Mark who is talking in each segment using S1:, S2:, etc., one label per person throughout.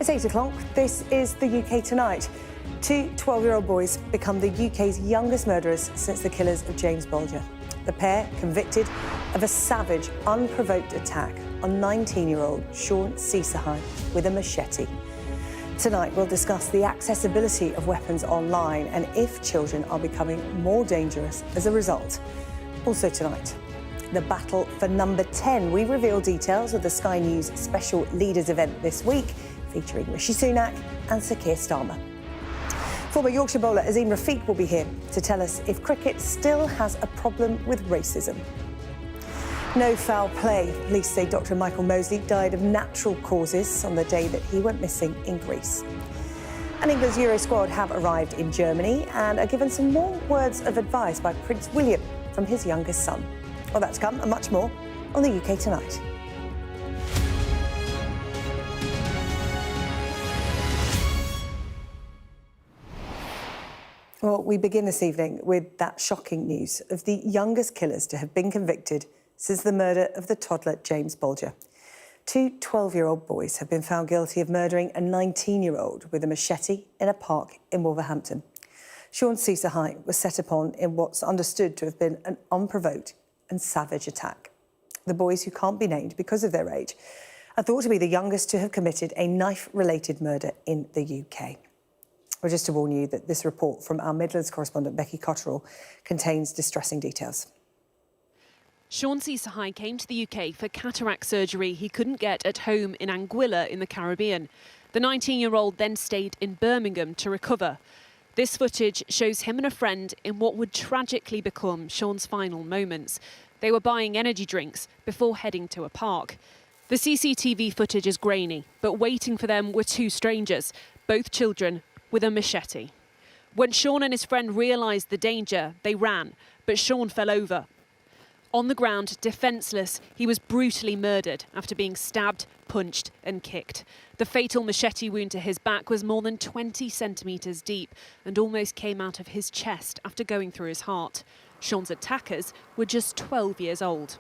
S1: It's 8 o'clock. This is the UK Tonight. Two 12-year-old boys become the UK's youngest murderers since the killers of James Bulger. The pair convicted of a savage, unprovoked attack on 19-year-old Sean Ceasefire with a machete. Tonight, we'll discuss the accessibility of weapons online and if children are becoming more dangerous as a result. Also tonight, the battle for number 10. We reveal details of the Sky News special leaders event this week, featuring Rishi Sunak and Sir Keir Starmer. Former Yorkshire bowler Azeem Rafiq will be here to tell us if cricket still has a problem with racism. No foul play. Police say Dr. Michael Mosley died of natural causes on the day that he went missing in Greece. And England's Euro squad have arrived in Germany and are given some more words of advice by Prince William from his youngest son. Well, that's come and much more on the UK Tonight. Well, we begin this evening with that shocking news of the youngest killers to have been convicted since the murder of the toddler James Bulger. Two 12-year-old boys have been found guilty of murdering a 19-year-old with a machete in a park in Wolverhampton. Sean Ceasefire was set upon in what's understood to have been an unprovoked and savage attack. The boys, who can't be named because of their age, are thought to be the youngest to have committed a knife-related murder in the UK. Well, just to warn you that this report from our Midlands correspondent Becky Cotterill contains distressing details.
S2: Sean Ceasefire came to the UK for cataract surgery he couldn't get at home in Anguilla in the Caribbean. The 19-year-old then stayed in Birmingham to recover. This footage shows him and a friend in what would tragically become Sean's final moments. They were buying energy drinks before heading to a park. The CCTV footage is grainy, but waiting for them were two strangers, both children with a machete. When Sean and his friend realised the danger, they ran, but Sean fell over. On the ground, defenceless, he was brutally murdered after being stabbed, punched and kicked. The fatal machete wound to his back was more than 20 centimetres deep and almost came out of his chest after going through his heart. Sean's attackers were just 12 years old.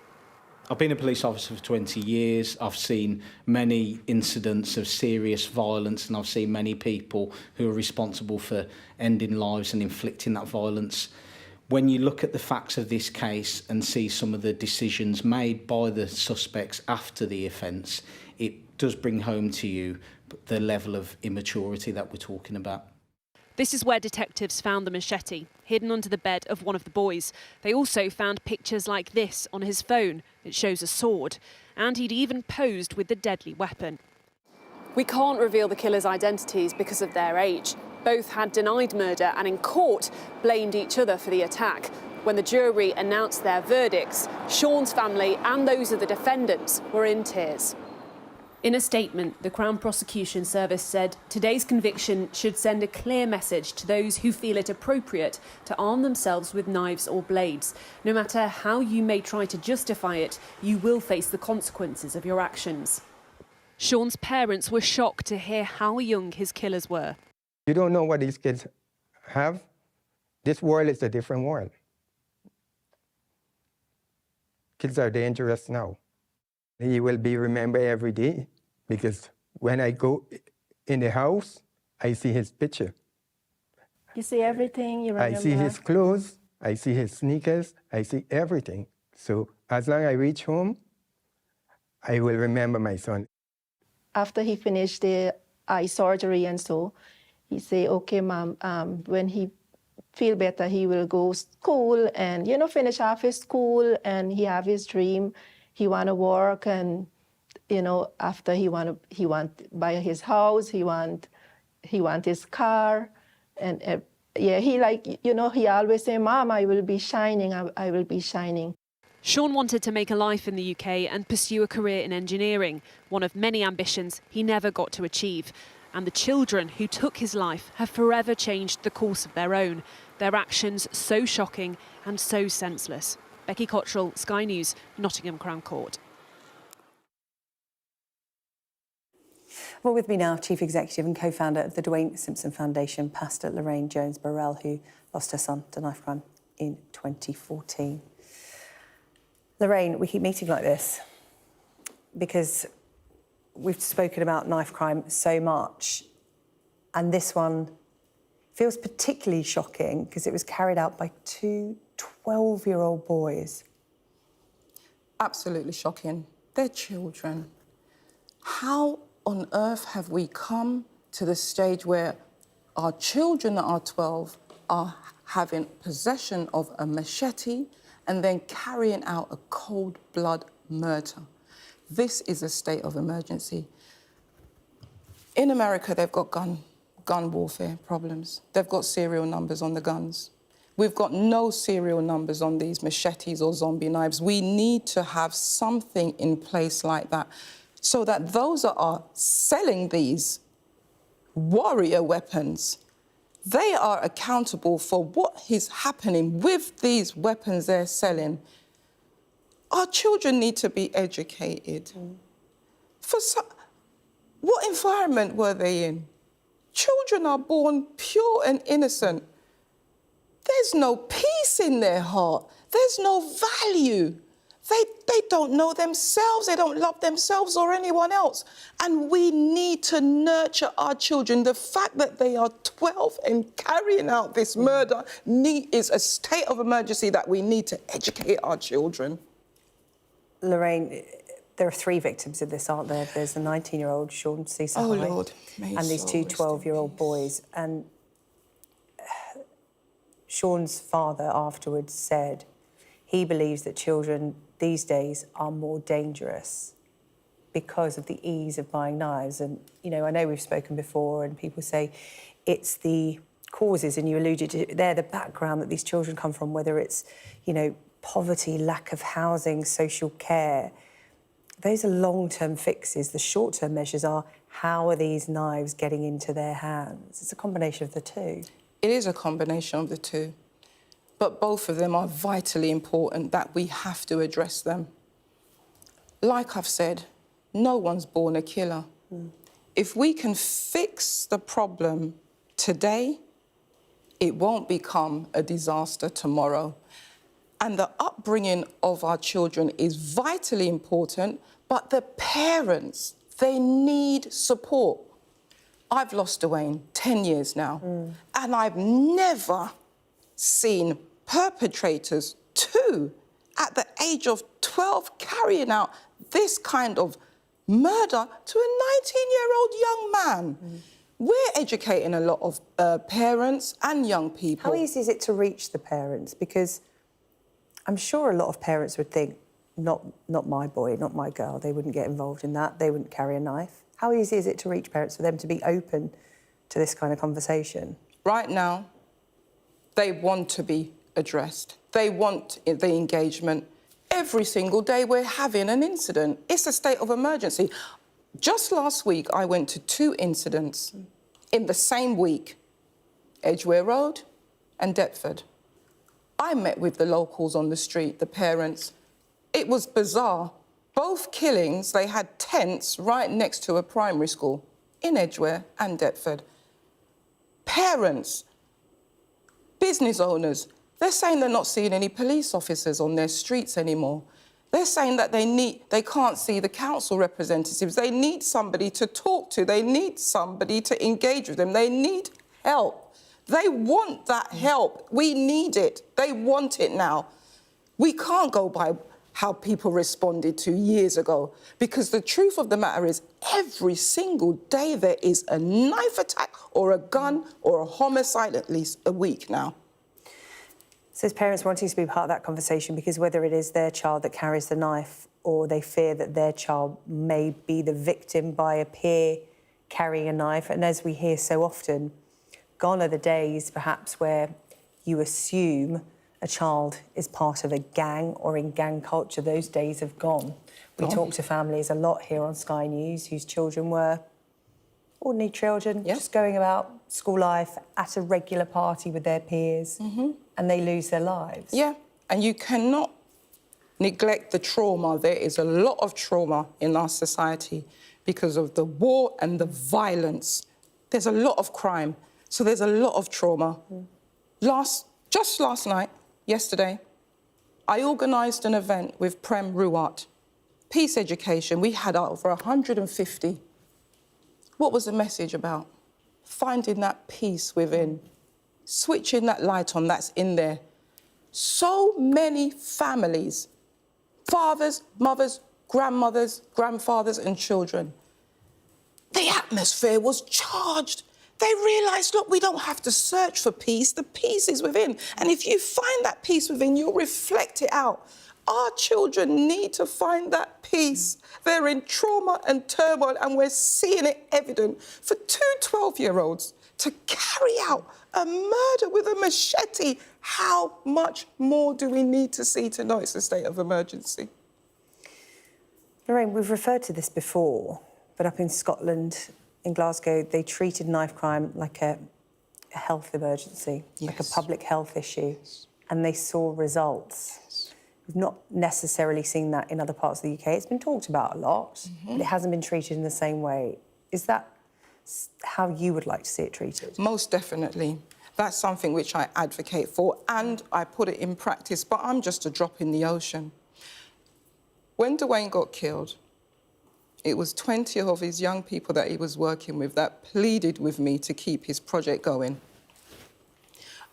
S3: I've been a police officer for 20 years. I've seen many incidents of serious violence and I've seen many people who are responsible for ending lives and inflicting that violence. When you look at the facts of this case and see some of the decisions made by the suspects after the offence, it does bring home to you the level of immaturity that we're talking about.
S2: This is where detectives found the machete, hidden under the bed of one of the boys. They also found pictures like this on his phone. It shows a sword, and he'd even posed with the deadly weapon. We can't reveal the killers' identities because of their age. Both had denied murder and in court blamed each other for the attack. When the jury announced their verdicts, Sean's family and those of the defendants were in tears. In a statement, the Crown Prosecution Service said today's conviction should send a clear message to those who feel it appropriate to arm themselves with knives or blades. No matter how you may try to justify it, you will face the consequences of your actions. Sean's parents were shocked to hear how young his killers were.
S4: You don't know what these kids have. This world is a different world. Kids are dangerous now. He will be remembered every day because when I go in the house, I see his picture.
S5: You see everything, you remember?
S4: I see his clothes, I see his sneakers, I see everything. So as long as I reach home, I will remember my son.
S5: After he finished the eye surgery and so, he say, okay, Mom, when he feel better, he will go school and, finish off his school and he have his dream. He want to work and, after he want buy his house, he want his car. And he always say, Mom, I will be shining, I will be shining.
S2: Sean wanted to make a life in the UK and pursue a career in engineering, one of many ambitions he never got to achieve. And the children who took his life have forever changed the course of their own. Their actions so shocking and so senseless. Becky Cotterill, Sky News, Nottingham Crown Court.
S1: Well, with me now, Chief Executive and co-founder of the Dwayne Simpson Foundation, Pastor Lorraine Jones-Burrell, who lost her son to knife crime in 2014. Lorraine, we keep meeting like this because we've spoken about knife crime so much, and this one feels particularly shocking because it was carried out by two 12-year-old boys.
S6: Absolutely shocking. They're children. How on earth have we come to the stage where our children that are 12 are having possession of a machete and then carrying out a cold-blood murder? This is a state of emergency. In America, they've got gun warfare problems. They've got serial numbers on the guns. We've got no serial numbers on these machetes or zombie knives. We need to have something in place like that so that those that are selling these warrior weapons, they are accountable for what is happening with these weapons they're selling. Our children need to be educated. What environment were they in? Children are born pure and innocent. There's no peace in their heart. There's no value. They don't know themselves. They don't love themselves or anyone else. And we need to nurture our children. The fact that they are 12 and carrying out this murder is a state of emergency that we need to educate our children.
S1: Lorraine, there are 3 victims of this, aren't there? There's the 19-year-old Sean Cecil
S6: Oh, Lord.
S1: and these 2 12-year-old boys. And Sean's father afterwards said he believes that children these days are more dangerous because of the ease of buying knives. And, you know, I know we've spoken before and people say it's the causes, and you alluded to there, the background that these children come from, whether it's, you know, poverty, lack of housing, social care. Those are long-term fixes. The short-term measures are how are these knives getting into their hands? It's a combination of the two.
S6: It is a combination of the two. But both of them are vitally important that we have to address them. Like I've said, no one's born a killer. If we can fix the problem today, it won't become a disaster tomorrow. And the upbringing of our children is vitally important, but the parents, they need support. I've lost Dwayne 10 years now, and I've never seen perpetrators, 2, at the age of 12, carrying out this kind of murder to a 19-year-old young man. We're educating a lot of parents and young people.
S1: How easy is it to reach the parents? Because I'm sure a lot of parents would think, not my boy, not my girl, they wouldn't get involved in that, they wouldn't carry a knife. How easy is it to reach parents for them to be open to this kind of conversation?
S6: Right now, they want to be addressed. They want the engagement. Every single day we're having an incident. It's a state of emergency. Just last week, I went to 2 incidents in the same week, Edgware Road and Deptford. I met with the locals on the street, the parents. It was bizarre. Both killings, they had tents right next to a primary school in Edgware and Deptford. Parents, business owners, they're saying they're not seeing any police officers on their streets anymore. They're saying that they can't see the council representatives. They need somebody to talk to. They need somebody to engage with them. They need help. They want that help. We need it. They want it now. We can't go by how people responded to years ago, because the truth of the matter is every single day there is a knife attack or a gun or a homicide at least a week now.
S1: So as parents wanting to be part of that conversation, because whether it is their child that carries the knife or they fear that their child may be the victim by a peer carrying a knife, and as we hear so often, gone are the days perhaps where you assume a child is part of a gang or in gang culture. Those days have gone. We talk to families a lot here on Sky News whose children were ordinary children, just going about school life at a regular party with their peers, and they lose their lives.
S6: Yeah, and you cannot neglect the trauma. There is a lot of trauma in our society because of the war and the violence. There's a lot of crime, so there's a lot of trauma. Just last night, yesterday, I organised an event with Prem Ruwat, peace education, we had over 150. What was the message about? Finding that peace within, switching that light on that's in there. So many families, fathers, mothers, grandmothers, grandfathers and children. The atmosphere was charged. They realised, look, we don't have to search for peace. The peace is within. And if you find that peace within, you'll reflect it out. Our children need to find that peace. They're in trauma and turmoil, and we're seeing it evident. For two 12-year-olds to carry out a murder with a machete, how much more do we need to see to know it's a state of emergency?
S1: Lorraine, we've referred to this before, but up in Scotland, in Glasgow, they treated knife crime like a health emergency, like a public health issue, and they saw results. We've not necessarily seen that in other parts of the UK. It's been talked about a lot, but it hasn't been treated in the same way. Is that how you would like to see it treated?
S6: Most definitely. That's something which I advocate for, and I put it in practice, but I'm just a drop in the ocean. When Dwayne got killed, it was 20 of his young people that he was working with that pleaded with me to keep his project going.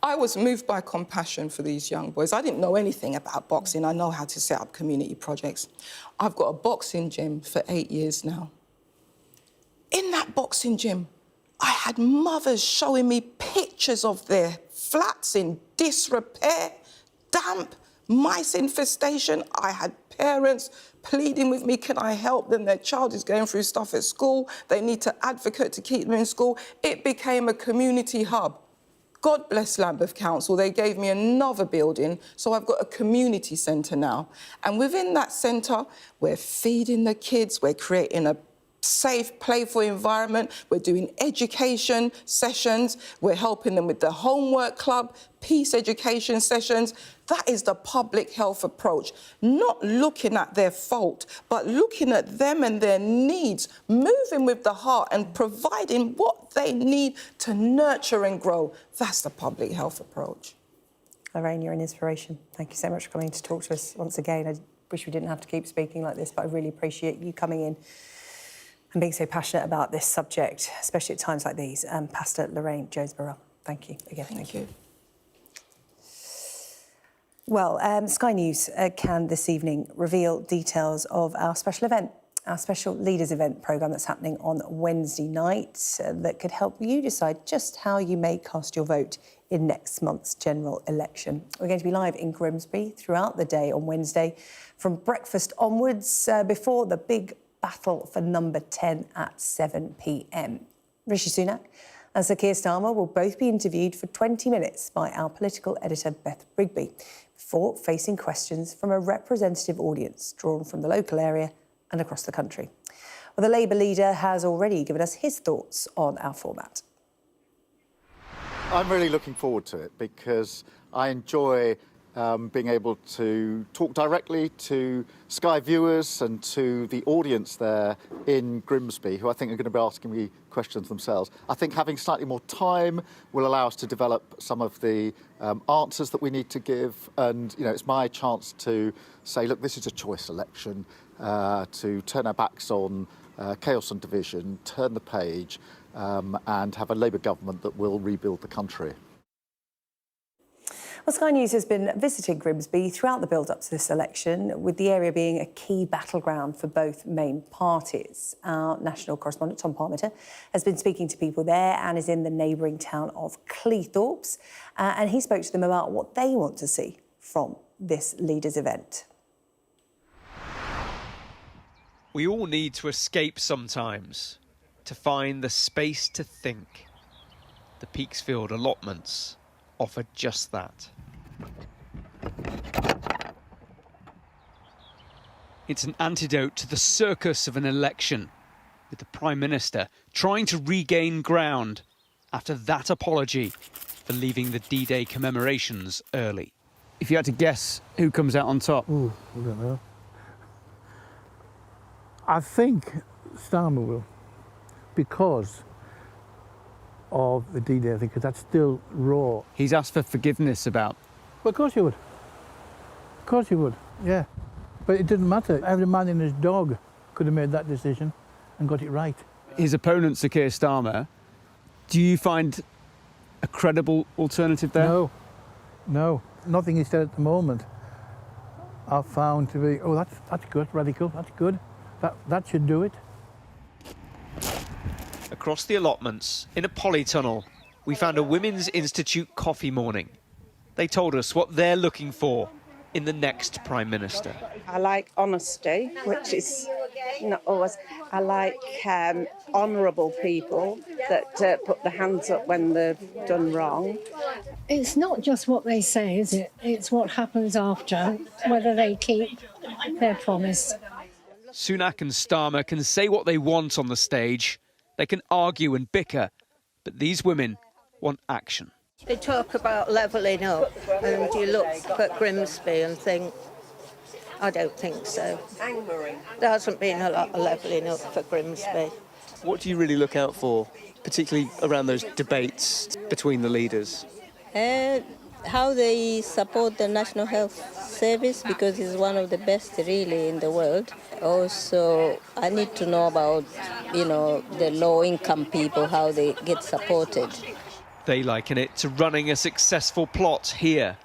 S6: I was moved by compassion for these young boys. I didn't know anything about boxing. I know how to set up community projects. I've got a boxing gym for 8 years now. In that boxing gym, I had mothers showing me pictures of their flats in disrepair, damp, mice infestation. I had parents pleading with me, can I help them? Their child is going through stuff at school. They need to advocate to keep them in school. It became a community hub. God bless Lambeth Council, they gave me another building, so I've got a community centre now. And within that centre, we're feeding the kids, we're creating a safe, playful environment, we're doing education sessions, we're helping them with the homework club, peace education sessions. That is the public health approach. Not looking at their fault, but looking at them and their needs, moving with the heart and providing what they need to nurture and grow. That's the public health approach.
S1: Lorraine, you're an inspiration. Thank you so much for coming to talk to us once again. I wish we didn't have to keep speaking like this, but I really appreciate you coming in and being so passionate about this subject, especially at times like these. Pastor Lorraine Jones-Burrell, thank you again.
S6: Thank you.
S1: Well, Sky News can this evening reveal details of our special event, our special Leaders event programme that's happening on Wednesday night that could help you decide just how you may cast your vote in next month's general election. We're going to be live in Grimsby throughout the day on Wednesday from breakfast onwards before the big battle for number 10 at 7 p.m. Rishi Sunak and Sir Keir Starmer will both be interviewed for 20 minutes by our political editor Beth Brigby before facing questions from a representative audience drawn from the local area and across the country. Well, the Labour leader has already given us his thoughts on our format.
S7: I'm really looking forward to it because I enjoy being able to talk directly to Sky viewers and to the audience there in Grimsby, who I think are going to be asking me questions themselves. I think having slightly more time will allow us to develop some of the answers that we need to give. And, you know, it's my chance to say, look, this is a choice election, to turn our backs on chaos and division, turn the page, and have a Labour government that will rebuild the country.
S1: Well, Sky News has been visiting Grimsby throughout the build-up to this election, with the area being a key battleground for both main parties. Our national correspondent, Tom Parmenter, has been speaking to people there and is in the neighbouring town of Cleethorpes, and he spoke to them about what they want to see from this Leaders event.
S8: We all need to escape sometimes, to find the space to think. The Peaksfield allotments offer just that. It's an antidote to the circus of an election, with the Prime Minister trying to regain ground after that apology for leaving the D-Day commemorations early.
S9: If you had to guess who comes out on top?
S10: Ooh, I don't know. I think Starmer will, because of the D-Day thing, because that's still raw.
S9: He's asked for forgiveness about...
S10: Well, of course you would. Of course you would, yeah. But it didn't matter. Every man and his dog could have made that decision and got it right.
S9: His opponent, Sir Keir Starmer, do you find a credible alternative there?
S10: No. Nothing he said at the moment I've found to be, oh, that's good, radical, that's good. That should do it.
S8: Across the allotments, in a polytunnel, we found a Women's Institute coffee morning. They told us what they're looking for in the next Prime Minister.
S11: I like honesty, which is not always. I like honourable people that put their hands up when they've done wrong.
S12: It's not just what they say, is it? It's what happens after, whether they keep their promise.
S8: Sunak and Starmer can say what they want on the stage. They can argue and bicker, but these women want action.
S13: They talk about levelling up, and you look at Grimsby and think, I don't think so. There hasn't been a lot of levelling up for Grimsby.
S14: What do you really look out for, particularly around those debates between the leaders?
S13: How they support the National Health Service, because it's one of the best really in the world. Also, I need to know about, the low-income people, how they get supported.
S8: They liken it to running a successful plot here.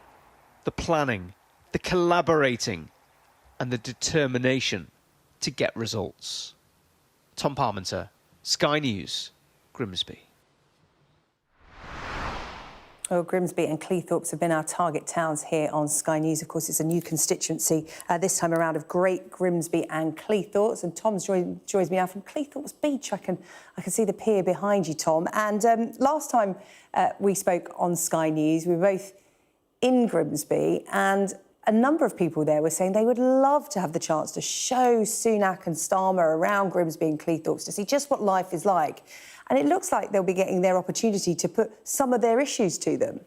S8: The planning, the collaborating, and the determination to get results. Tom Parmenter, Sky News, Grimsby.
S1: Well, Grimsby and Cleethorpes have been our target towns here on Sky News. Of course, it's a new constituency this time around of Great Grimsby and Cleethorpes. And Tom joins me now from Cleethorpes Beach. I can see the pier behind you, Tom. And last time we spoke on Sky News, we were both in Grimsby, and a number of people there were saying they would love to have the chance to show Sunak and Starmer around Grimsby and Cleethorpes to see just what life is like. And it looks like they'll be getting their opportunity to put some of their issues to them.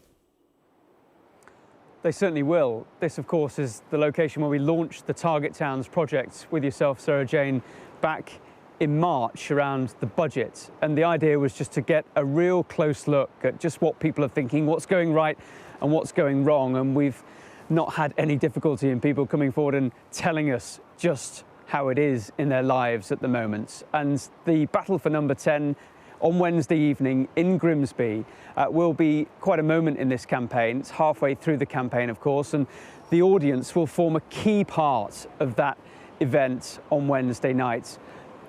S9: They certainly will. This, of course, is the location where we launched the Target Towns project with yourself, Sarah-Jane, back in March around the budget. And the idea was just to get a real close look at just what people are thinking, what's going right and what's going wrong. And we've not had any difficulty in people coming forward and telling us just how it is in their lives at the moment. And the battle for number 10 on Wednesday evening in Grimsby will be quite a moment in this campaign. It's halfway through the campaign, of course, and the audience will form a key part of that event on Wednesday night.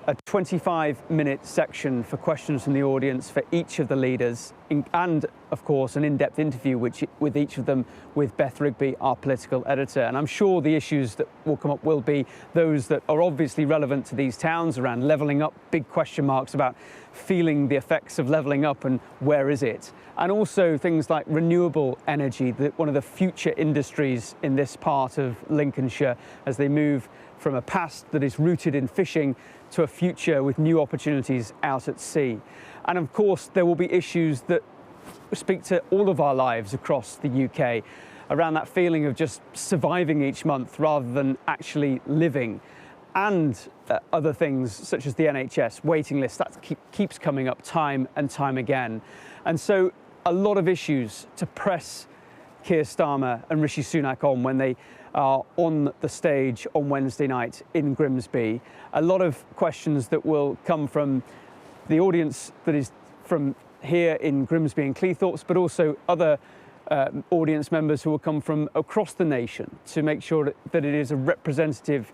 S9: A 25-minute section for questions from the audience for each of the leaders, and, of course, an in-depth interview with each of them with Beth Rigby, our political editor. And I'm sure the issues that will come up will be those that are obviously relevant to these towns around levelling up, big question marks about feeling the effects of levelling up and where is it. And also things like renewable energy, one of the future industries in this part of Lincolnshire as they move from a past that is rooted in fishing to a future with new opportunities out at sea. And of course, there will be issues that speak to all of our lives across the UK, around that feeling of just surviving each month rather than actually living. And other things such as the NHS waiting list, that keeps coming up time and time again. And so a lot of issues to press Keir Starmer and Rishi Sunak on when they are on the stage on Wednesday night in Grimsby. A lot of questions that will come from the audience that is from here in Grimsby and Cleethorpes, but also other audience members who will come from across the nation to make sure that it is a representative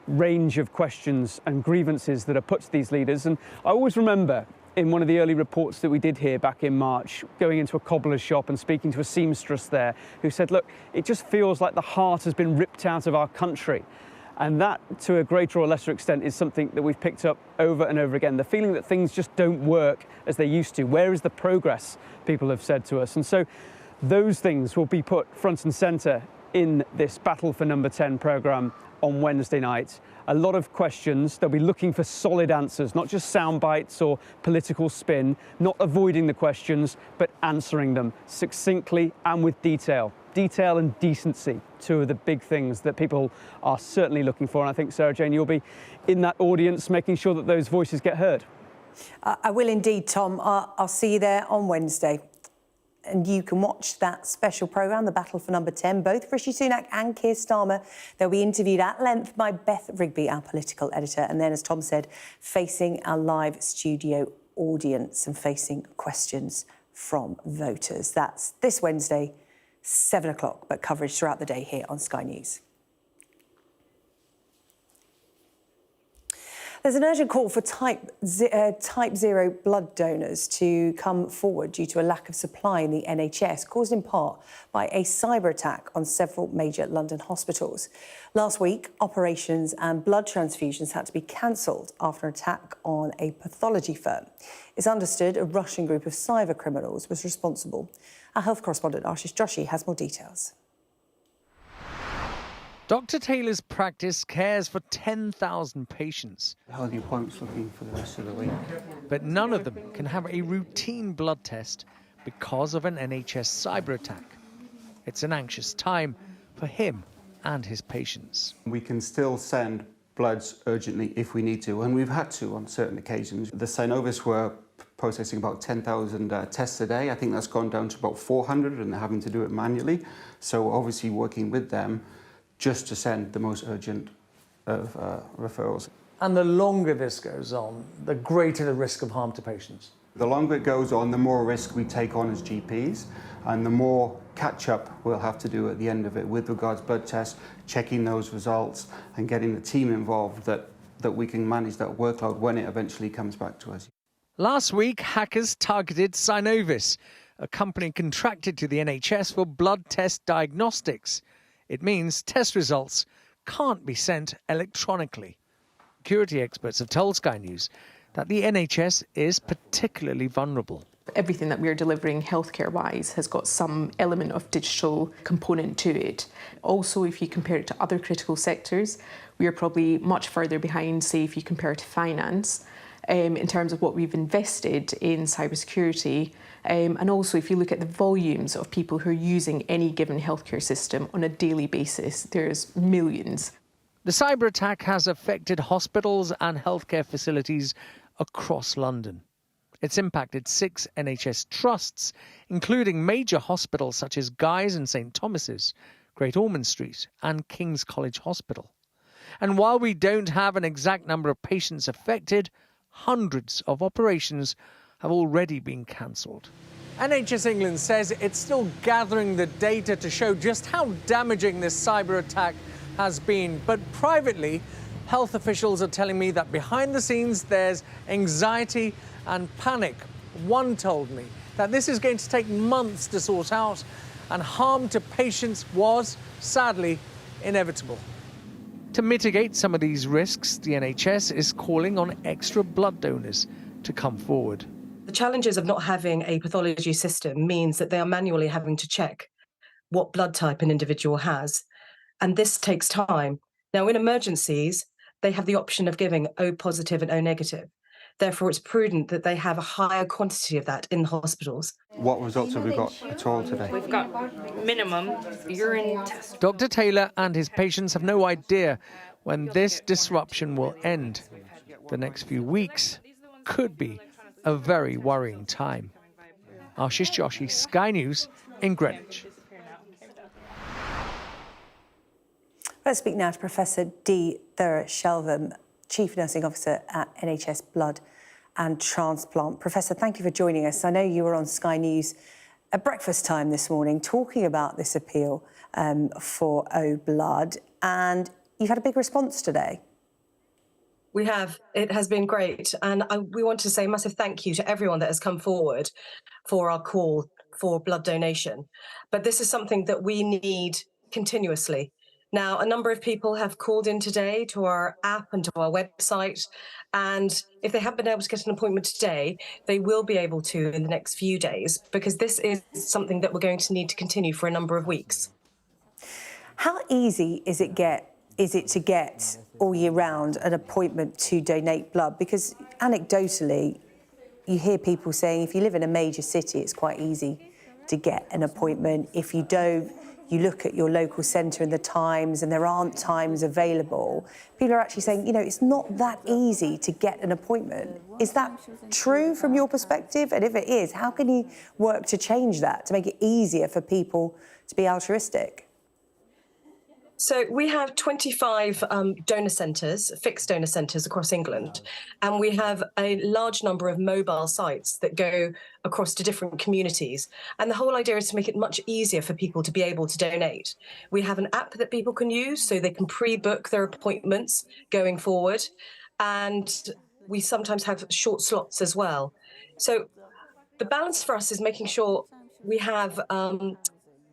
S9: range of questions and grievances that are put to these leaders. And I always remember in one of the early reports that we did here back in March, going into a cobbler's shop and speaking to a seamstress there who said, look, it just feels like the heart has been ripped out of our country. And that, to a greater or lesser extent, is something that we've picked up over and over again. The feeling that things just don't work as they used to. Where is the progress, people have said to us. And so those things will be put front and centre in this Battle for Number 10 programme on Wednesday night. A lot of questions. They'll be looking for solid answers, not just sound bites or political spin, not avoiding the questions, but answering them succinctly and with detail. Detail and decency, two of the big things that people are certainly looking for. And I think, Sarah-Jane, you'll be in that audience making sure that those voices get heard.
S1: I will indeed, Tom. I'll see you there on Wednesday. And you can watch that special programme, The Battle for Number 10. Both Rishi Sunak and Keir Starmer, they'll be interviewed at length by Beth Rigby, our political editor, and then, as Tom said, facing our live studio audience and facing questions from voters. That's this Wednesday, 7 o'clock, but coverage throughout the day here on Sky News. There's an urgent call for type 0 blood donors to come forward due to a lack of supply in the NHS, caused in part by a cyber attack on several major London hospitals. Last week, operations and blood transfusions had to be cancelled after an attack on a pathology firm. It's understood a Russian group of cyber criminals was responsible. Our health correspondent Ashish Joshi has more details.
S15: Dr. Taylor's practice cares for 10,000 patients.
S16: How are the appointments looking for the rest of the week?
S15: But none of them can have a routine blood test because of an NHS cyber attack. It's an anxious time for him and his patients.
S16: We can still send bloods urgently if we need to, and we've had to on certain occasions. The Synovis were processing about 10,000 tests a day. I think that's gone down to about 400, and they're having to do it manually. So we're obviously working with them just to send the most urgent of referrals.
S15: And the longer this goes on, the greater the risk of harm to patients.
S16: The longer it goes on, the more risk we take on as GPs, and the more catch-up we'll have to do at the end of it with regards to blood tests, checking those results, and getting the team involved that we can manage that workload when it eventually comes back to us.
S15: Last week, hackers targeted Synovis, a company contracted to the NHS for blood test diagnostics. It means test results can't be sent electronically. Security experts have told Sky News that the NHS is particularly vulnerable.
S17: Everything that we're delivering healthcare-wise has got some element of digital component to it. Also, if you compare it to other critical sectors, we are probably much further behind, say, if you compare it to finance, in terms of what we've invested in cybersecurity. And also, if you look at the volumes of people who are using any given healthcare system on a daily basis, there's millions.
S15: The cyber attack has affected hospitals and healthcare facilities across London. It's impacted 6 NHS trusts, including major hospitals such as Guy's and St Thomas's, Great Ormond Street and King's College Hospital. And while we don't have an exact number of patients affected, hundreds of operations have already been cancelled. NHS England says it's still gathering the data to show just how damaging this cyber attack has been. But privately, health officials are telling me that behind the scenes there's anxiety and panic. One told me that this is going to take months to sort out, and harm to patients was, sadly, inevitable. To mitigate some of these risks, the NHS is calling on extra blood donors to come forward.
S18: The challenges of not having a pathology system means that they are manually having to check what blood type an individual has, and this takes time. Now, in emergencies, they have the option of giving O positive and O negative. Therefore, it's prudent that they have a higher quantity of that in the hospitals.
S16: What results have we got at all today?
S19: We've got minimum urine test.
S15: Dr. Taylor and his patients have no idea when this disruption will end. The next few weeks could be a very worrying time. Ashish Joshi, Sky News in Greenwich.
S1: Let's speak now to Professor Dee Thurr-Shelvham, Chief Nursing Officer at NHS Blood and Transplant. Professor, thank you for joining us. I know you were on Sky News at breakfast time this morning talking about this appeal for O Blood, and you've had a big response today.
S18: We have. It has been great. And we want to say a massive thank you to everyone that has come forward for our call for blood donation. But this is something that we need continuously. Now, a number of people have called in today to our app and to our website, and if they haven't been able to get an appointment today, they will be able to in the next few days, because this is something that we're going to need to continue for a number of weeks.
S1: How easy is it to get all year round an appointment to donate blood? Because anecdotally, you hear people saying if you live in a major city, it's quite easy to get an appointment. If you don't, you look at your local centre and the times, and there aren't times available, people are actually saying, you know, it's not that easy to get an appointment. Is that true from your perspective? And if it is, how can you work to change that, to make it easier for people to be altruistic?
S18: So we have 25 donor centres, fixed donor centres across England, and we have a large number of mobile sites that go across to different communities. And the whole idea is to make it much easier for people to be able to donate. We have an app that people can use so they can pre-book their appointments going forward. And we sometimes have short slots as well. So the balance for us is making sure we have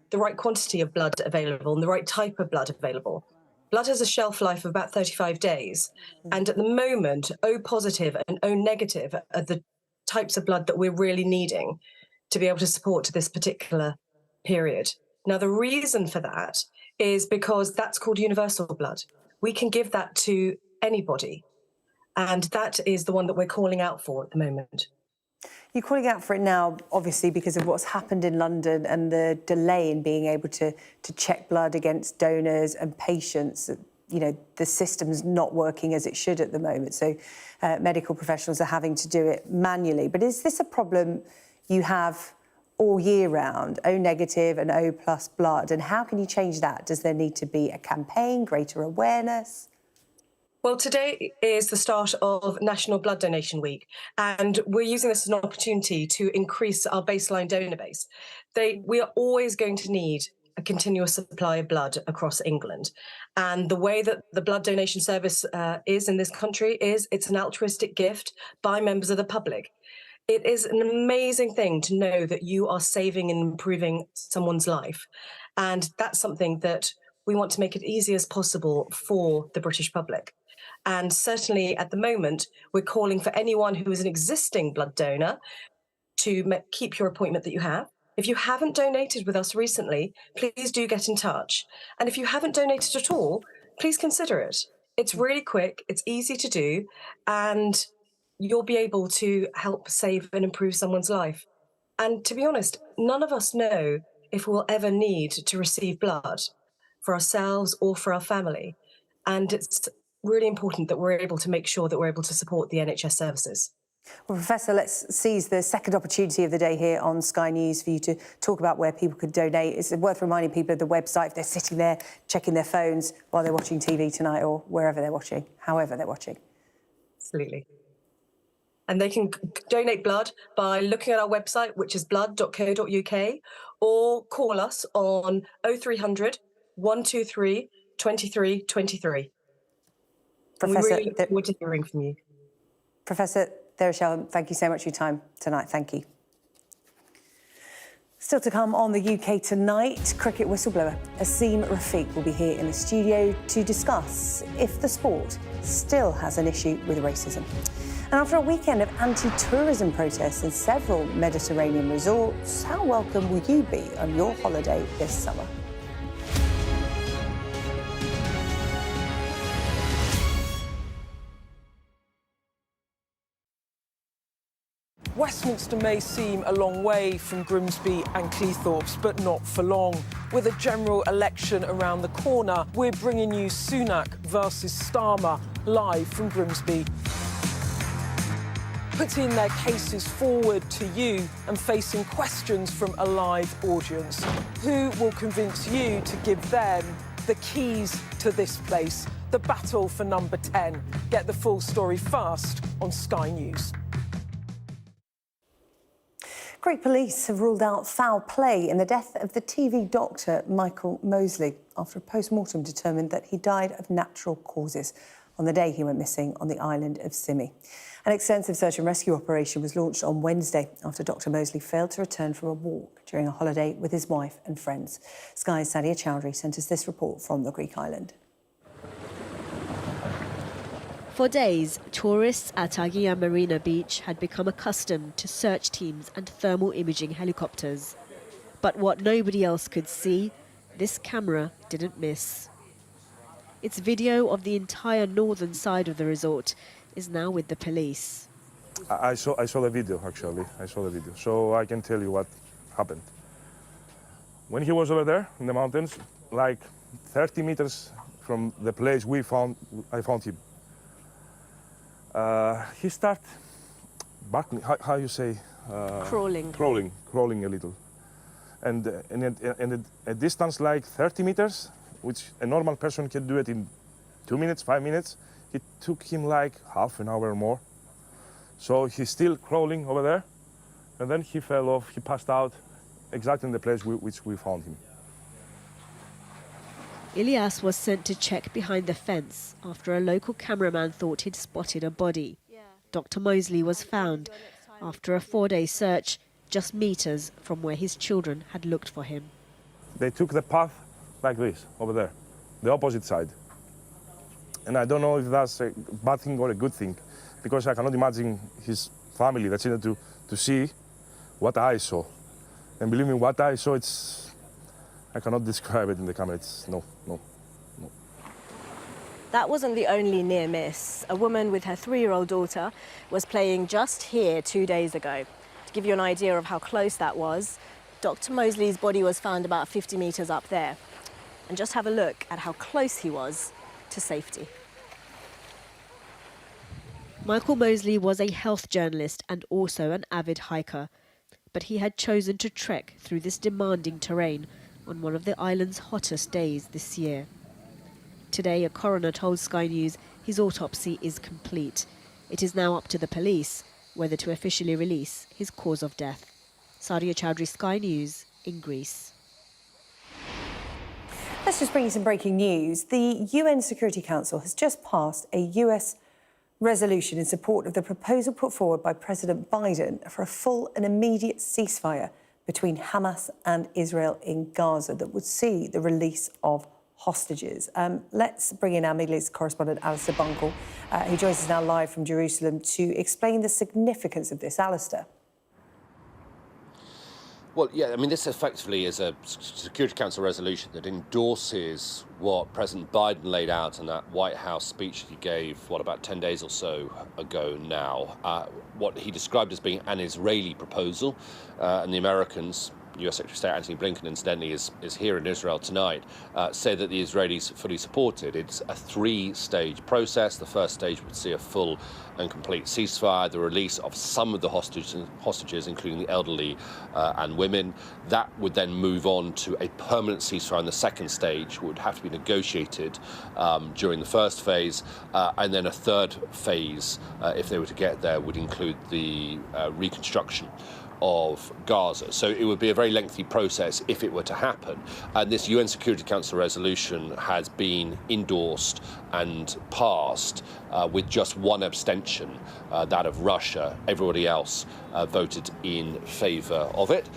S18: the right quantity of blood available and the right type of blood available. Blood has a shelf life of about 35 days. And at the moment, O positive and O negative are the types of blood that we're really needing to be able to support this particular period. Now, the reason for that is because that's called universal blood. We can give that to anybody. And that is the one that we're calling out for at the moment.
S1: You're calling out for it now, obviously, because of what's happened in London and the delay in being able to check blood against donors and patients. You know, the system's not working as it should at the moment. So medical professionals are having to do it manually. But is this a problem you have all year round, O negative and O plus blood? And how can you change that? Does there need to be a campaign, greater awareness?
S18: Well, today is the start of National Blood Donation Week, and we're using this as an opportunity to increase our baseline donor base. We are always going to need a continuous supply of blood across England. And the way that the blood donation service is in this country is it's an altruistic gift by members of the public. It is an amazing thing to know that you are saving and improving someone's life. And that's something that we want to make it easy as possible for the British public. And certainly at the moment, we're calling for anyone who is an existing blood donor to keep your appointment that you have. If you haven't donated with us recently, please do get in touch. And if you haven't donated at all, please consider it. It's really quick, it's easy to do, and you'll be able to help save and improve someone's life. And to be honest, none of us know if we'll ever need to receive blood for ourselves or for our family. And it's really important that we're able to make sure that we're able to support the NHS services.
S1: Well, Professor, let's seize the second opportunity of the day here on Sky News for you to talk about where people could donate. It's worth reminding people of the website if they're sitting there checking their phones while they're watching TV tonight or wherever they're watching, however they're watching.
S18: Absolutely. And they can donate blood by looking at our website, which is blood.co.uk, or call us on 0300 123 23 23.
S1: Professor,
S18: we really look forward to hearing from you.
S1: Professor Sarah-Jane, thank you so much for your time tonight. Thank you. Still to come on the UK Tonight, cricket whistleblower Asim Rafiq will be here in the studio to discuss if the sport still has an issue with racism. And after a weekend of anti-tourism protests in several Mediterranean resorts, how welcome will you be on your holiday this summer?
S20: Westminster may seem a long way from Grimsby and Cleethorpes, but not for long. With a general election around the corner, we're bringing you Sunak versus Starmer live from Grimsby. Putting their cases forward to you and facing questions from a live audience. Who will convince you to give them the keys to this place? The battle for number 10. Get the full story first on Sky News.
S1: Great police have ruled out foul play in the death of the TV doctor Michael Mosley after a post-mortem determined that he died of natural causes on the day he went missing on the island of Symi. An extensive search and rescue operation was launched on Wednesday after Dr Mosley failed to return from a walk during a holiday with his wife and friends. Sky's Sadia Chowdhury sent us this report from the Greek island.
S21: For days, tourists at Agia Marina Beach had become accustomed to search teams and thermal imaging helicopters. But what nobody else could see, this camera didn't miss. Its video of the entire northern side of the resort is now with the police.
S22: I saw the video, actually. I saw the video, so I can tell you what happened.
S3: When he was over there in the mountains, like 30 meters from the place I found him, he started barking, how you say?
S21: Crawling.
S3: Crawling a little. And at a distance like 30 meters, which a normal person can do it in 2 minutes, 5 minutes, it took him like half an hour or more. So he's still crawling over there, and then he fell off, he passed out exactly in the place which we found him.
S21: Ilyas was sent to check behind the fence after a local cameraman thought he'd spotted a body. Dr. Mosley was found after a 4-day search just meters from where his children had looked for him.
S3: They took the path like this, over there, the opposite side. And I don't know if that's a bad thing or a good thing, because I cannot imagine his family that's in it to see what I saw. And believe me, what I saw, I cannot describe it in the camera. No.
S21: That wasn't the only near miss. A woman with her 3-year-old daughter was playing just here 2 days ago. To give you an idea of how close that was, Dr. Mosley's body was found about 50 meters up there. And just have a look at how close he was to safety. Michael Mosley was a health journalist and also an avid hiker, but he had chosen to trek through this demanding terrain on one of the island's hottest days this year. Today, a coroner told Sky News his autopsy is complete. It is now up to the police whether to officially release his cause of death. Sadia Chowdhury, Sky News, in Greece.
S1: Let's just bring you some breaking news. The UN Security Council has just passed a US resolution in support of the proposal put forward by President Biden for a full and immediate ceasefire between Hamas and Israel in Gaza that would see the release of hostages. Let's bring in our Middle East correspondent, Alistair Bunkle, who joins us now live from Jerusalem to explain the significance of this. Alistair.
S22: Well, yeah, I mean, this effectively is a Security Council resolution that endorses what President Biden laid out in that White House speech he gave, about 10 days or so ago now. What he described as being an Israeli proposal, and the Americans, US Secretary of State Antony Blinken, incidentally, is here in Israel tonight, say that the Israelis fully support it. It's a 3-stage process. The first stage would see a full and complete ceasefire, the release of some of the hostages, including the elderly and women. That would then move on to a permanent ceasefire in the second stage, would have to be negotiated during the first phase, and then a third phase, if they were to get there, would include the reconstruction of Gaza. So it would be a very lengthy process if it were to happen. And this UN Security Council resolution has been endorsed and passed with just one abstention, that of Russia. Everybody else voted in favour of it.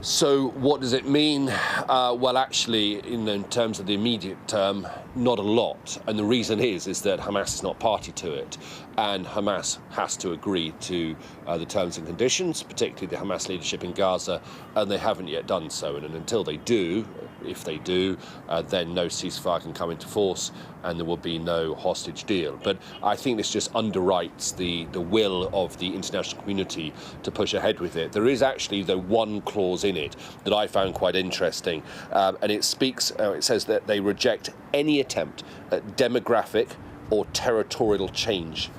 S22: So what does it mean? Well, actually, in terms of the immediate term, not a lot. And the reason is that Hamas is not party to it. And Hamas has to agree to the terms and conditions, particularly the Hamas leadership in Gaza, and they haven't yet done so. And until they do, if they do, then no ceasefire can come into force and there will be no hostage deal. But I think this just underwrites the will of the international community to push ahead with it. There is actually, though, one clause in it that I found quite interesting, and it says that they reject any attempt at demographic or territorial change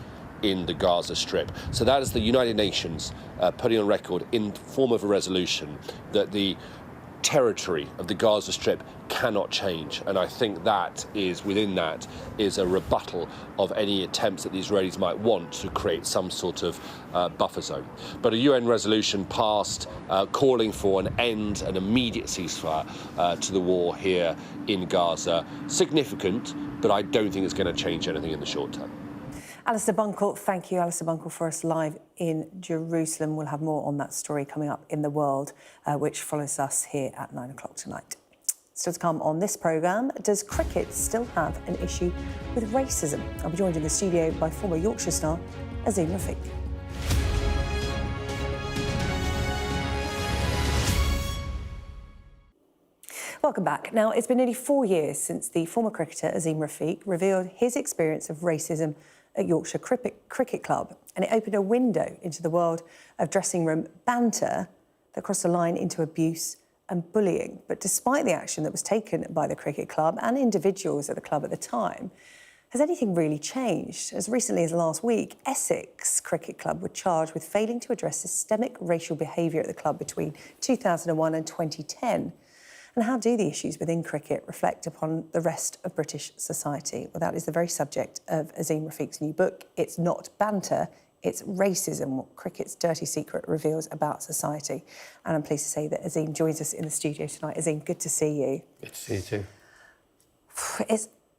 S22: in the Gaza Strip. So that is the United Nations putting on record in form of a resolution that the territory of the Gaza Strip cannot change. And I think that is, within that, is a rebuttal of any attempts that the Israelis might want to create some sort of buffer zone. But a UN resolution passed calling for an end, an immediate ceasefire to the war here in Gaza. Significant, but I don't think it's going to change anything in the short term.
S1: Alistair Bunkle, thank you, Alistair Bunkle, for us live in Jerusalem. We'll have more on that story coming up in the world, which follows us here at 9 o'clock tonight. Still to come on this programme, does cricket still have an issue with racism? I'll be joined in the studio by former Yorkshire star Azeem Rafiq. Welcome back. Now, it's been nearly 4 years since the former cricketer Azeem Rafiq revealed his experience of racism at Yorkshire Cricket Club, and it opened a window into the world of dressing room banter that crossed the line into abuse and bullying. But despite the action that was taken by the cricket club and individuals at the club at the time, has anything really changed? As recently as last week, Essex Cricket Club were charged with failing to address systemic racial behaviour at the club between 2001 and 2010. And how do the issues within cricket reflect upon the rest of British society? Well, that is the very subject of Azeem Rafiq's new book. It's not banter, it's racism, what cricket's dirty secret reveals about society. And I'm pleased to say that Azeem joins us in the studio tonight. Azeem, good to see you.
S4: Good to see you too.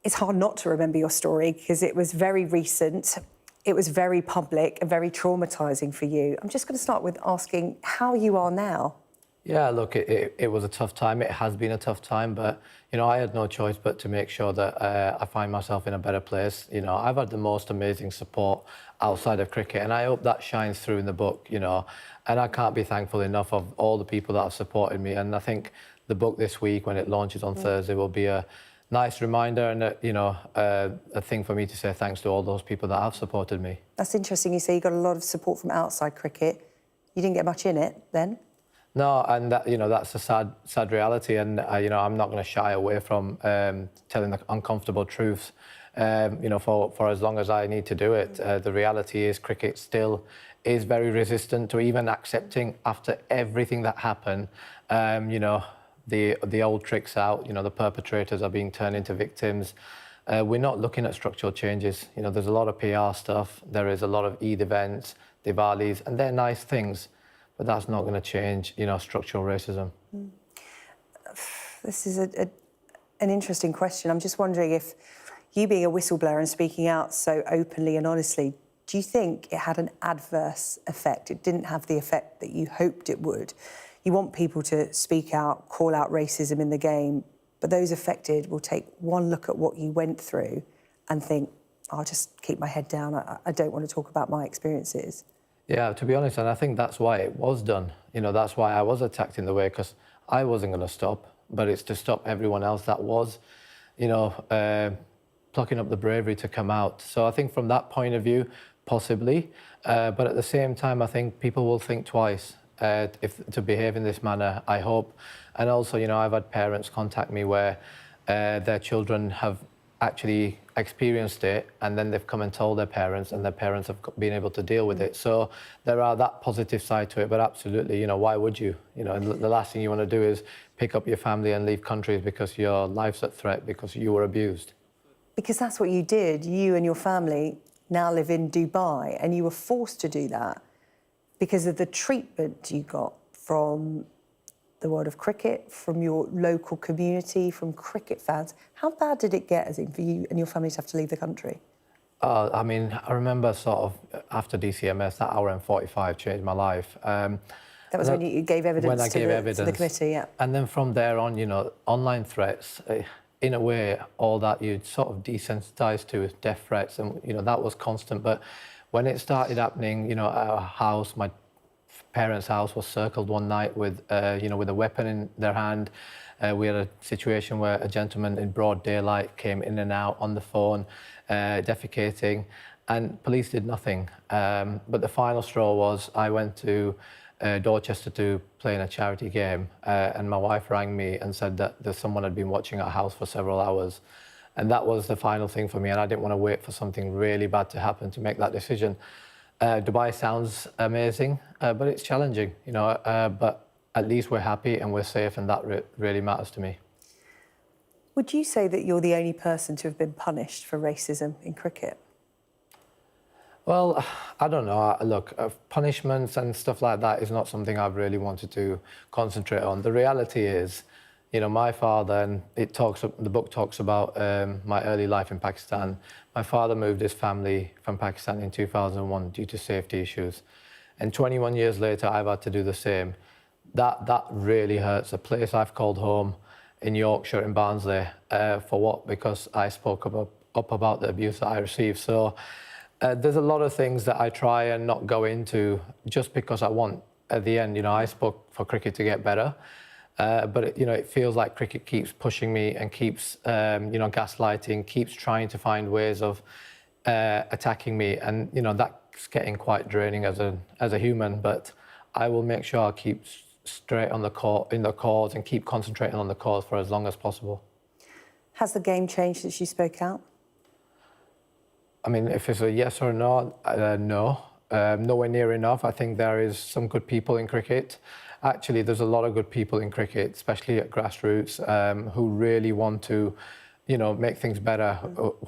S1: It's hard not to remember your story because it was very recent, it was very public and very traumatising for you. I'm just going to start with asking how you are now.
S4: Yeah, look, it was a tough time. It has been a tough time, but, you know, I had no choice but to make sure that I find myself in a better place. You know, I've had the most amazing support outside of cricket, and I hope that shines through in the book, you know, and I can't be thankful enough of all the people that have supported me. And I think the book this week, when it launches on Thursday, will be a nice reminder and, a thing for me to say thanks to all those people that have supported me.
S1: That's interesting. You say you got a lot of support from outside cricket. You didn't get much in it then?
S4: No, and that, that's a sad reality, and I'm not going to shy away from telling the uncomfortable truths. For as long as I need to do it. The reality is cricket still is very resistant to even accepting after everything that happened. The old tricks out. The perpetrators are being turned into victims. We're not looking at structural changes. There's a lot of PR stuff. There is a lot of Eid events, Diwalis, and they're nice things. But that's not going to change, structural racism.
S1: This is an interesting question. I'm just wondering if you being a whistleblower and speaking out so openly and honestly, do you think it had an adverse effect? It didn't have the effect that you hoped it would. You want people to speak out, call out racism in the game, but those affected will take one look at what you went through and think, I'll just keep my head down. I don't want to talk about my experiences.
S4: Yeah, to be honest, and I think that's why it was done. That's why I was attacked in the way, because I wasn't going to stop, but it's to stop everyone else that was, plucking up the bravery to come out. So I think from that point of view, possibly, but at the same time, I think people will think twice if to behave in this manner, I hope. And also, I've had parents contact me where their children have actually experienced it, and then they've come and told their parents, and their parents have been able to deal with it. So there are that positive side to it, but absolutely, why would you? The last thing you want to do is pick up your family and leave countries because your life's at threat because you were abused.
S1: Because that's what you did. You and your family now live in Dubai, and you were forced to do that because of the treatment you got from the world of cricket, from your local community, from cricket fans. How bad did it get, Azeem, for you and your family to have to leave the country?
S4: I remember sort of after DCMS, that hour and 45 changed my life.
S1: That was when you gave evidence to the committee, yeah.
S4: And then from there on, online threats, in a way, all that you'd sort of desensitised to is death threats, and, that was constant. But when it started happening, at our house, my parents' house was circled one night with a weapon in their hand. We had a situation where a gentleman in broad daylight came in and out on the phone, defecating, and police did nothing. But the final straw was I went to Dorchester to play in a charity game, and my wife rang me and said that someone had been watching our house for several hours. And that was the final thing for me, and I didn't want to wait for something really bad to happen to make that decision. Dubai sounds amazing, but it's challenging, but at least we're happy and we're safe, and that really matters to me.
S1: Would you say that you're the only person to have been punished for racism in cricket?
S4: Well, I don't know. Look, punishments and stuff like that is not something I've really wanted to concentrate on. The reality is, my father, and the book talks about my early life in Pakistan. My father moved his family from Pakistan in 2001 due to safety issues. And 21 years later, I've had to do the same. That really hurts. A place I've called home in Yorkshire, in Barnsley, for what? Because I spoke up about the abuse that I received. So there's a lot of things that I try and not go into just because I want, at the end, I spoke for cricket to get better. But it feels like cricket keeps pushing me and keeps, gaslighting, keeps trying to find ways of attacking me, and that's getting quite draining as a human. But I will make sure I keep straight on the court, in the cause, and keep concentrating on the cause for as long as possible.
S1: Has the game changed since you spoke out?
S4: I mean, if it's a yes or no, no. Nowhere near enough. I think there is some good people in cricket. Actually, there's a lot of good people in cricket, especially at grassroots, who really want to, you know, make things better,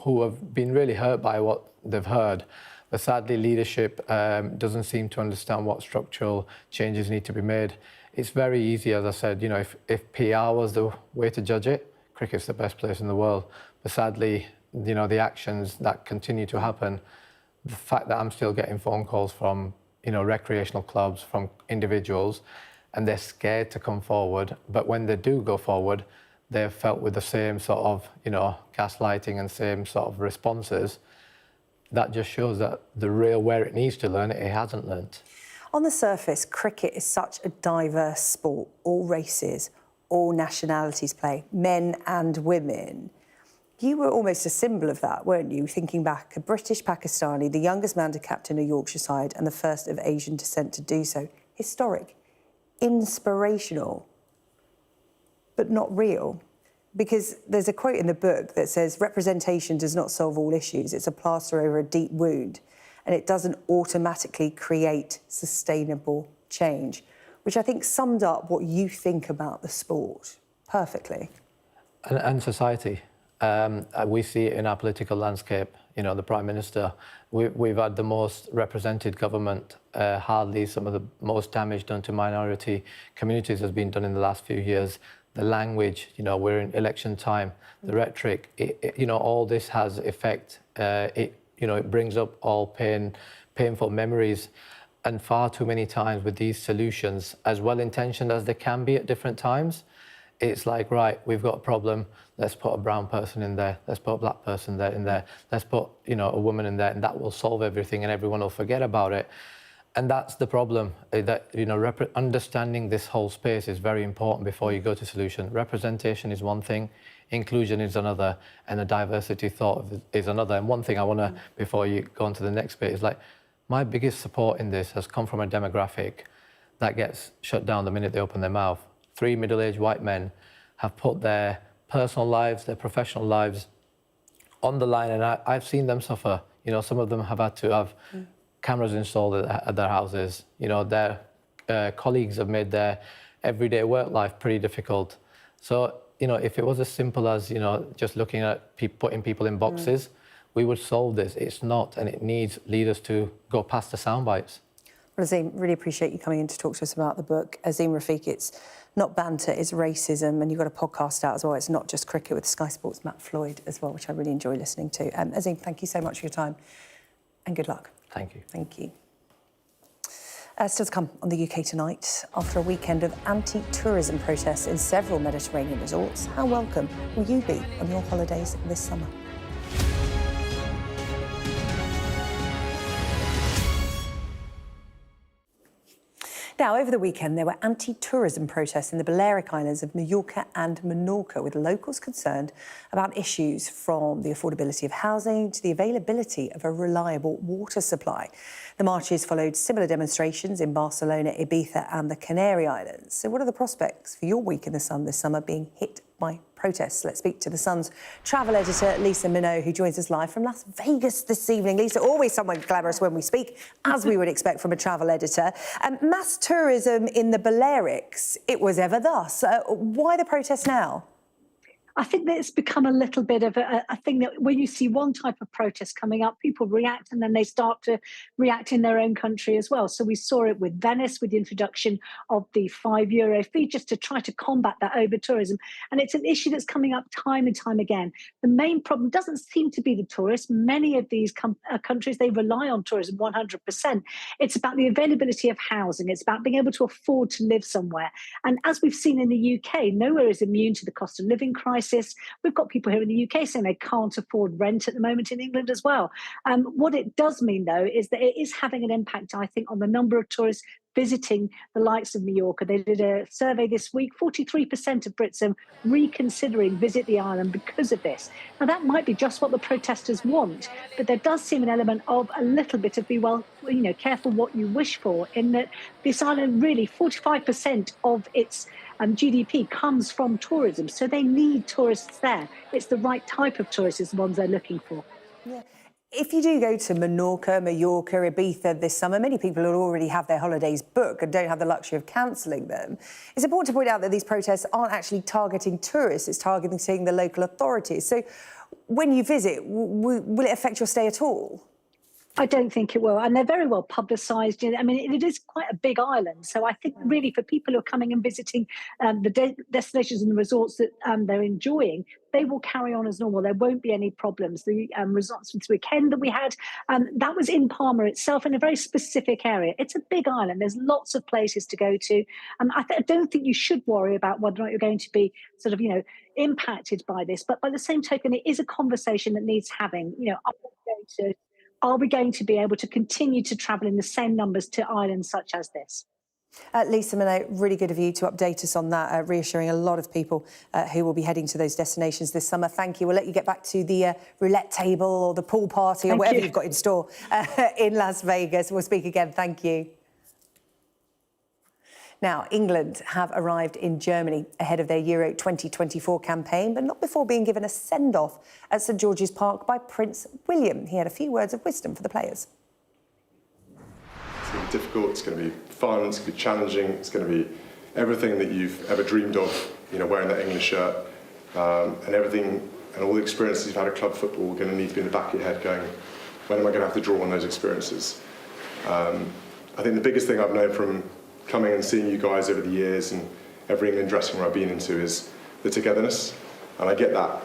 S4: who have been really hurt by what they've heard. But sadly, leadership doesn't seem to understand what structural changes need to be made. It's very easy, as I said, you know, if PR was the way to judge it, cricket's the best place in the world. But sadly, you know, the actions that continue to happen, the fact that I'm still getting phone calls from, you know, recreational clubs, from individuals, and they're scared to come forward. But when they do go forward, they're felt with the same sort of, you know, gaslighting and same sort of responses. That just shows that the real where it needs to learn it hasn't learnt.
S1: On the surface, cricket is such a diverse sport. All races, all nationalities play, men and women. You were almost a symbol of that, weren't you? Thinking back, a British Pakistani, the youngest man to captain a Yorkshire side and the first of Asian descent to do so. Historic, inspirational, but not real. Because there's a quote in the book that says, representation does not solve all issues. It's a plaster over a deep wound, and it doesn't automatically create sustainable change, which I think summed up what you think about the sport perfectly.
S4: And society. We see it in our political landscape. You know, the Prime Minister, we've had the most represented government. Hardly some of the most damage done to minority communities has been done in the last few years. The language, you know, we're in election time, the rhetoric, you know, all this has effect. You know, it brings up all painful memories. And far too many times with these solutions, as well-intentioned as they can be at different times, it's like, right, we've got a problem, let's put a brown person in there, let's put a black person in there, let's put, you know, a woman in there, and that will solve everything and everyone will forget about it. And that's the problem, that, you know, understanding this whole space is very important before you go to solution. Representation is one thing, inclusion is another, and a diversity thought is another. And one thing I want to, before you go on to the next bit, is like, my biggest support in this has come from a demographic that gets shut down the minute they open their mouth. 3 middle-aged white men have put their personal lives, their professional lives on the line, and I've seen them suffer. You know, some of them have had to have cameras installed at their houses. You know, their colleagues have made their everyday work life pretty difficult. So, you know, if it was as simple as, you know, just looking at putting people in boxes, we would solve this. It's not, and it needs leaders to go past the sound bites.
S1: Well, Azim, really appreciate you coming in to talk to us about the book. Azim Rafiq, it's not banter, it's racism, and you've got a podcast out as well. It's not just cricket with Sky Sports' Matt Floyd as well, which I really enjoy listening to. Azim, thank you so much for your time, and good luck.
S4: Thank you.
S1: Thank you. Still to come on the UK tonight, after a weekend of anti-tourism protests in several Mediterranean resorts, how welcome will you be on your holidays this summer? Now, over the weekend, there were anti-tourism protests in the Balearic Islands of Mallorca and Menorca, with locals concerned about issues from the affordability of housing to the availability of a reliable water supply. The marches followed similar demonstrations in Barcelona, Ibiza and the Canary Islands. So what are the prospects for your week in the sun this summer being hit by protests? Let's speak to The Sun's travel editor, Lisa Minot, who joins us live from Las Vegas this evening. Lisa, always someone glamorous when we speak, as we would expect from a travel editor. Mass tourism in the Balearics, it was ever thus. Why the protests now?
S2: I think that it's become a little bit of a thing that when you see one type of protest coming up, people react and then they start to react in their own country as well. So we saw it with Venice, with the introduction of the €5 fee, just to try to combat that over-tourism. And it's an issue that's coming up time and time again. The main problem doesn't seem to be the tourists. Many of these countries, they rely on tourism 100%. It's about the availability of housing. It's about being able to afford to live somewhere. And as we've seen in the UK, nowhere is immune to the cost of living crisis. We've got people here in the UK saying they can't afford rent at the moment in England as well. What it does mean, though, is that it is having an impact, I think, on the number of tourists visiting the likes of Mallorca. They did a survey this week. 43% of Brits are reconsidering visit the island because of this. Now, that might be just what the protesters want, but there does seem an element of a little bit of careful what you wish for, in that this island really, 45% of its GDP comes from tourism. So they need tourists there. It's the right type of tourists is the ones they're looking for.
S1: Yeah. If you do go to Mallorca, Ibiza this summer, many people will already have their holidays booked and don't have the luxury of cancelling them. It's important to point out that these protests aren't actually targeting tourists, it's targeting the local authorities. So when you visit, will it affect your stay at all?
S2: I don't think it will, and they're very well publicised. I mean, it is quite a big island, so I think really for people who are coming and visiting the destinations and the resorts that they're enjoying, they will carry on as normal. There won't be any problems. The resorts this weekend that we had, that was in Palma itself, in a very specific area. It's a big island. There's lots of places to go to. I don't think you should worry about whether or not you're going to be impacted by this. But by the same token, it is a conversation that needs having. Are we going to be able to continue to travel in the same numbers to islands such as this?
S1: Lisa Minot, really good of you to update us on that, reassuring a lot of people who will be heading to those destinations this summer. Thank you. We'll let you get back to the roulette table or the pool party or whatever you've got in store in Las Vegas. We'll speak again. Thank you. Now, England have arrived in Germany ahead of their Euro 2024 campaign, but not before being given a send-off at St George's Park by Prince William. He had a few words of wisdom for the players.
S5: It's going to be difficult, it's going to be fun, it's going to be challenging, it's going to be everything that you've ever dreamed of, wearing that English shirt, and everything and all the experiences you've had at club football are going to need to be in the back of your head going, when am I going to have to draw on those experiences? I think the biggest thing I've known from coming and seeing you guys over the years and every England dressing room I've been into is the togetherness. And I get that,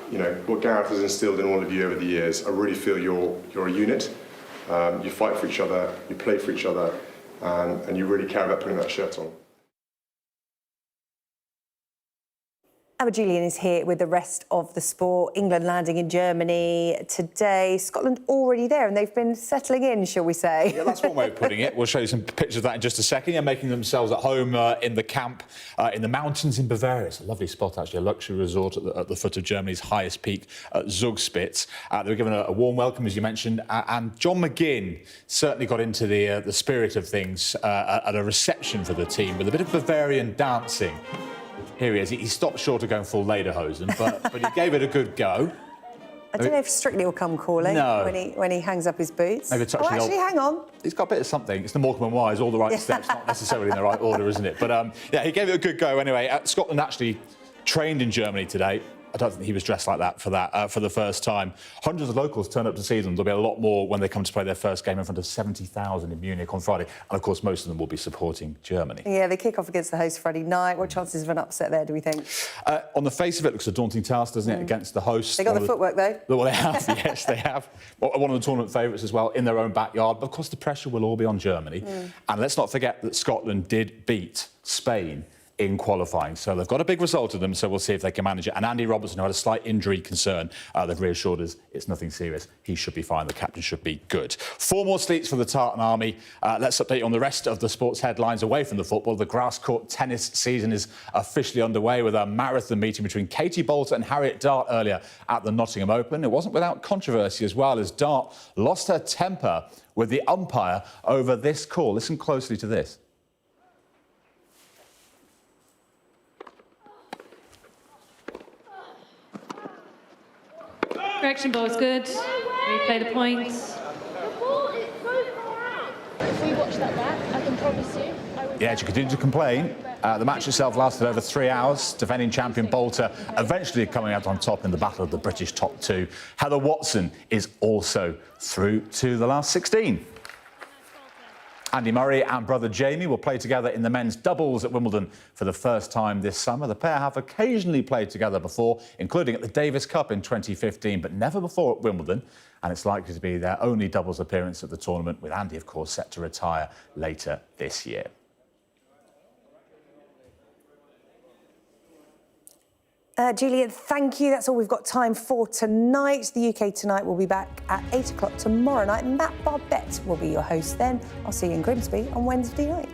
S5: what Gareth has instilled in all of you over the years. I really feel you're a unit. You fight for each other, you play for each other, and you really care about putting that shirt on.
S1: Emma Julian is here with the rest of the sport. England landing in Germany today. Scotland already there, and they've been settling in, shall we say?
S6: Yeah, that's one way of putting it. We'll show you some pictures of that in just a second. They're making themselves at home in the camp in the mountains in Bavaria. It's a lovely spot, actually, a luxury resort at the foot of Germany's highest peak, Zugspitze. They were given a warm welcome, as you mentioned, and John McGinn certainly got into the spirit of things at a reception for the team with a bit of Bavarian dancing. Here he is. He stopped short of going full lederhosen, but he gave it a good go.
S1: I don't know if Strictly will come calling when he hangs up his boots.
S6: Maybe
S1: actually, hang on.
S6: He's got a bit of something. It's the Morecambe and Wise, all the right steps, not necessarily in the right order, isn't it? But yeah, he gave it a good go anyway. Scotland actually trained in Germany today. I don't think he was dressed like that for the first time. Hundreds of locals turned up to see them. There'll be a lot more when they come to play their first game in front of 70,000 in Munich on Friday. And, of course, most of them will be supporting Germany.
S1: Yeah, they kick off against the host Friday night. What chances of an upset there, do we think?
S6: On the face of it, looks a daunting task, doesn't it, against the host.
S1: They got the footwork, though.
S6: Well, they have, yes, they have. One of the tournament favourites as well, in their own backyard. But, of course, the pressure will all be on Germany. And let's not forget that Scotland did beat Spain in qualifying. So they've got a big result of them, so we'll see if they can manage it. And Andy Robertson, who had a slight injury concern, they've reassured us it's nothing serious. He should be fine. The captain should be good. 4 more sleeps for the Tartan Army. Let's update you on the rest of the sports headlines away from the football. The grass court tennis season is officially underway with a marathon meeting between Katie Boulter and Harriet Dart earlier at the Nottingham Open. It wasn't without controversy as well, as Dart lost her temper with the umpire over this call. Listen closely to this.
S23: Correction ball is good. Replay the point.
S24: If we watch that back, I can promise you.
S6: Yeah, she continued to complain. The match itself lasted over 3 hours. Defending champion Boulter eventually coming out on top in the battle of the British top 2. Heather Watson is also through to the last 16. Andy Murray and brother Jamie will play together in the men's doubles at Wimbledon for the first time this summer. The pair have occasionally played together before, including at the Davis Cup in 2015, but never before at Wimbledon. And it's likely to be their only doubles appearance at the tournament, with Andy, of course, set to retire later this year.
S1: Julian, thank you. That's all we've got time for tonight. The UK Tonight will be back at 8 o'clock tomorrow night. Matt Barbette will be your host then. I'll see you in Grimsby on Wednesday night.